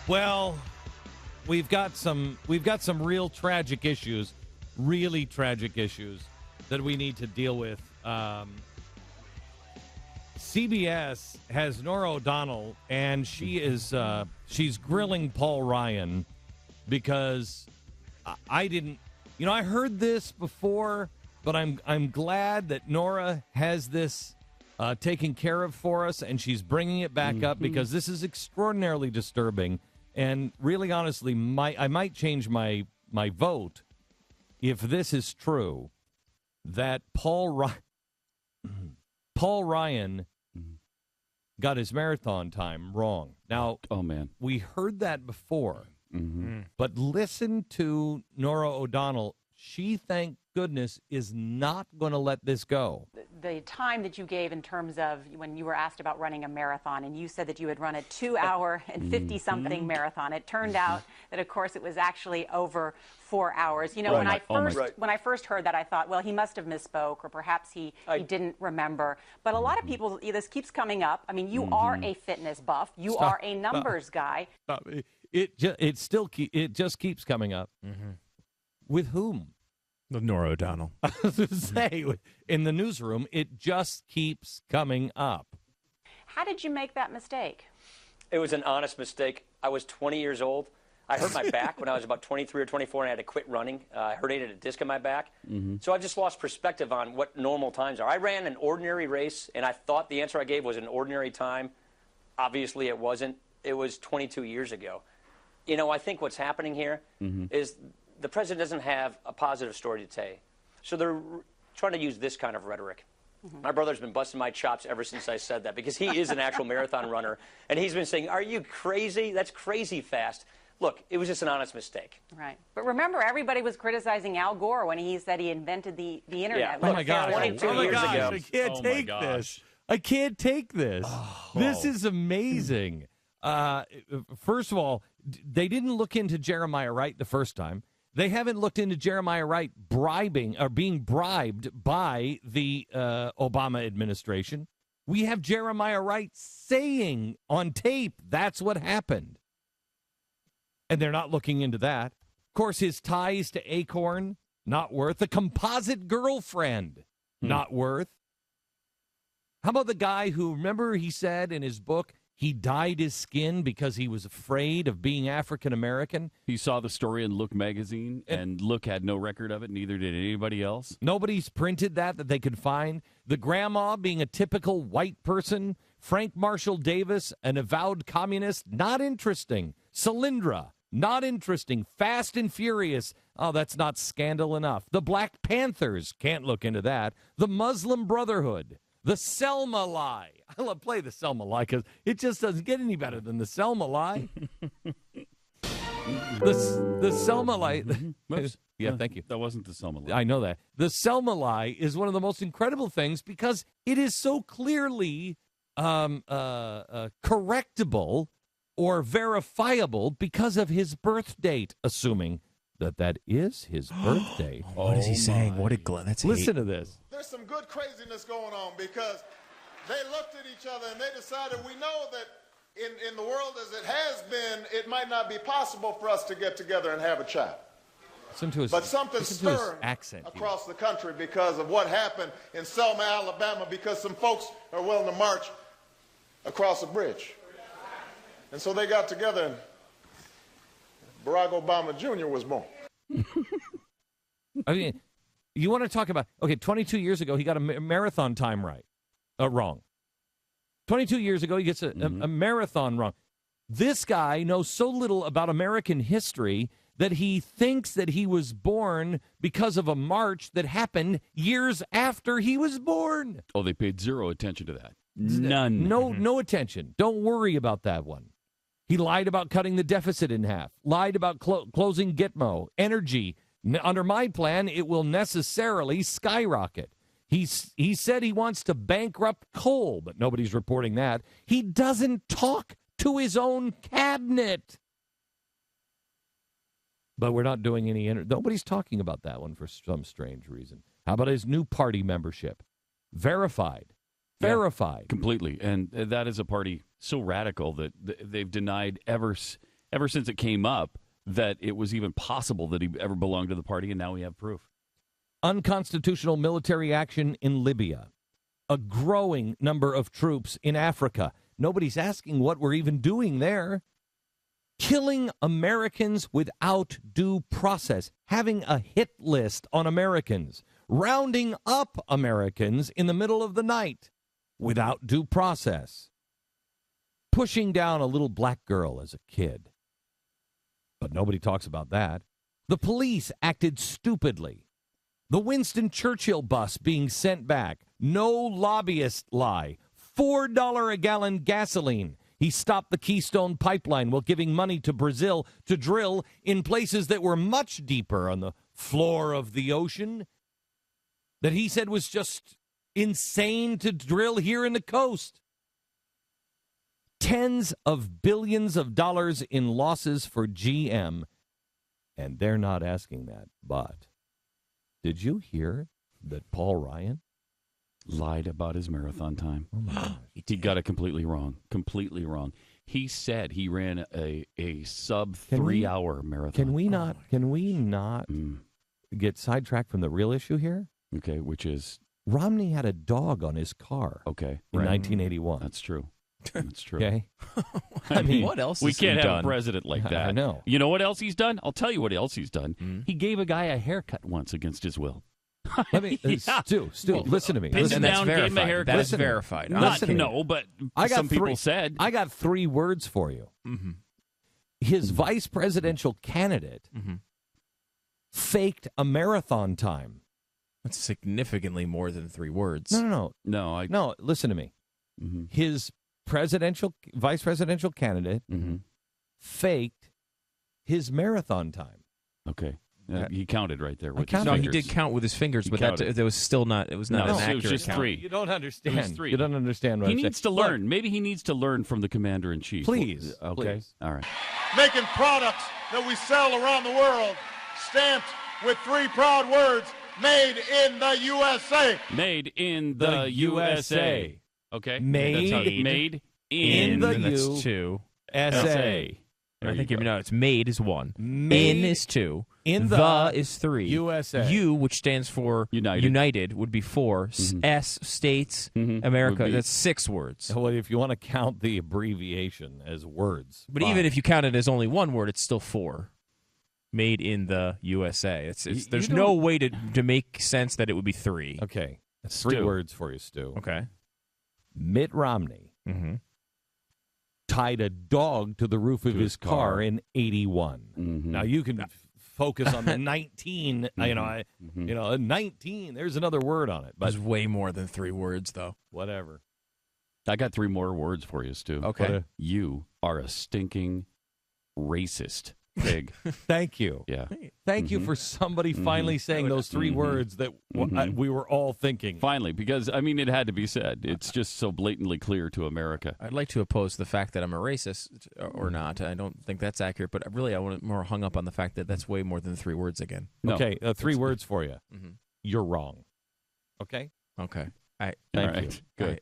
Well, we've got some real tragic issues, really tragic issues that we need to deal with. CBS has Norah O'Donnell, and she's grilling Paul Ryan because I didn't, I heard this before, but I'm glad that Norah has this taken care of for us, and she's bringing it back up because this is extraordinarily disturbing. And really, honestly, I might change my vote if this is true, that Paul Ryan got his marathon time wrong. Now, we heard that before, but listen to Norah O'Donnell. She, thank goodness, is not going to let this go. The time that you gave in terms of when you were asked about running a marathon, and you said that you had run a 2-hour and 50-something marathon. It turned out that, of course, it was actually over 4 hours. When I first heard that, I thought, well, he must have misspoke, or perhaps he didn't remember. But a lot of people, this keeps coming up. I mean, you are a fitness buff. You are a numbers guy. It just keeps coming up. With whom? With Norah O'Donnell. I was going to say, in the newsroom, it just keeps coming up. How did you make that mistake? It was an honest mistake. I was 20 years old. I hurt my back when I was about 23 or 24, and I had to quit running. I herniated a disc in my back. So I just lost perspective on what normal times are. I ran an ordinary race, and I thought the answer I gave was an ordinary time. Obviously, it wasn't. It was 22 years ago. I think what's happening here is the president doesn't have a positive story to tell. So they're trying to use this kind of rhetoric. My brother's been busting my chops ever since I said that, because he is an actual marathon runner, and he's been saying, are you crazy? That's crazy fast. Look, it was just an honest mistake. Right. But remember, everybody was criticizing Al Gore when he said he invented the internet. Yeah. Oh, my gosh. 22 years ago. I can't take this. I can't take this. This is amazing. First of all, they didn't look into Jeremiah Wright the first time. They haven't looked into Jeremiah Wright being bribed by the Obama administration. We have Jeremiah Wright saying on tape that's what happened. And they're not looking into that. Of course, his ties to Acorn, not worth. The composite girlfriend, not worth. How about the guy who, remember he said in his book, he dyed his skin because he was afraid of being African-American? He saw the story in Look magazine, and Look had no record of it, neither did anybody else. Nobody's printed that they could find. The grandma being a typical white person. Frank Marshall Davis, an avowed communist, not interesting. Solyndra, not interesting. Fast and Furious, oh, that's not scandal enough. The Black Panthers, can't look into that. The Muslim Brotherhood. The Selma lie. I love play the Selma lie because it just doesn't get any better than the Selma lie. the Selma lie. Yeah, thank you. That wasn't the Selma lie. I know that. The Selma lie is one of the most incredible things because it is so clearly correctable or verifiable because of his birth date, assuming that is his birth date. What is he saying? What a that's Listen to this. There's some good craziness going on because they looked at each other and they decided, we know that in the world as it has been, it might not be possible for us to get together and have a child. But something stirring across the country because of what happened in Selma, Alabama, because some folks are willing to march across a bridge. And so they got together and Barack Obama Jr. was born. I mean, you want to talk about, 22 years ago, he got a marathon time wrong. 22 years ago, he gets a marathon wrong. This guy knows so little about American history that he thinks that he was born because of a march that happened years after he was born. Oh, they paid zero attention to that. None. No attention. Don't worry about that one. He lied about cutting the deficit in half, lied about closing Gitmo, energy. Under my plan, it will necessarily skyrocket. He said he wants to bankrupt coal, but nobody's reporting that. He doesn't talk to his own cabinet. But we're not doing any nobody's talking about that one for some strange reason. How about his new party membership? Verified. Completely. And that is a party so radical that they've denied ever ever since it came up that it was even possible that he ever belonged to the party, and now we have proof. Unconstitutional military action in Libya. A growing number of troops in Africa. Nobody's asking what we're even doing there. Killing Americans without due process. Having a hit list on Americans. Rounding up Americans in the middle of the night without due process. Pushing down a little black girl as a kid. But nobody talks about that. The police acted stupidly. The Winston Churchill bus being sent back. No lobbyist lie. $4 a gallon gasoline. He stopped the Keystone Pipeline while giving money to Brazil to drill in places that were much deeper on the floor of the ocean that he said was just insane to drill here in the coast. Tens of billions of dollars in losses for GM, and they're not asking that. But did you hear that Paul Ryan lied about his marathon time? Oh my gosh. He got it completely wrong. Completely wrong. He said he ran a sub 3 hour marathon. Can we not get sidetracked from the real issue here? Okay, which is Romney had a dog on his car. Okay, in right. 1981. That's true. That's true. Okay. I mean, what else? We has can't he have done? a president like that. I know. You know what else he's done? I'll tell you what else he's done. He gave a guy a haircut once against his will. Let me, Stu, listen to me. Pinned Listen him to me. down, gave him a haircut. That is Listen to me. verified. Listen to me. No, but I got some people said. I got 3 words for you. Mm-hmm. His vice presidential candidate faked a marathon time. That's significantly more than 3 words. No. No, Listen to me. Mm-hmm. His vice presidential candidate faked his marathon time. Okay. He counted right there with his counted. No, he fingers. did count with his fingers, He but counted. that was still not. It was not No, an it accurate was just count. 3. You don't understand. It was 3. You don't understand what He I'm needs saying. to learn. Maybe he needs to learn from the commander in chief. Please. Okay. Please. All right. Making products that we sell around the world stamped with 3 proud words, made in the USA. Made in the USA. Okay. Made That's how made in the and that's U- 2. SA. And I think it's made is 1. Made in is 2. in the is 3. USA. U, which stands for United. would be 4. S, States, America. Would be- That's 6 words. Well, if you want to count the abbreviation as words. But even if you count it as only 1 word, it's still 4. Made in the USA. There's you no don't- way to make sense that it would be 3. Okay. That's 3 Stu. words for you, Stu. Okay. Mitt Romney tied a dog to the roof of his car in 81. Now you can focus on the 19. 19. There's another word on it, but There's way more than 3 words, though. whatever. I got 3 more words for you, Stu. Okay. You are a stinking racist pig. Thank you. Yeah. Thank you for somebody finally saying those 3 words that we were all thinking. Finally, because, I mean, it had to be said. It's just so blatantly clear to America. I'd like to oppose the fact that I'm a racist or not. I don't think that's accurate, but really I want more hung up on the fact that that's way more than 3 words again. No. Okay, 3 words for you. You're wrong. Okay? Okay. Thank All you. right. Good.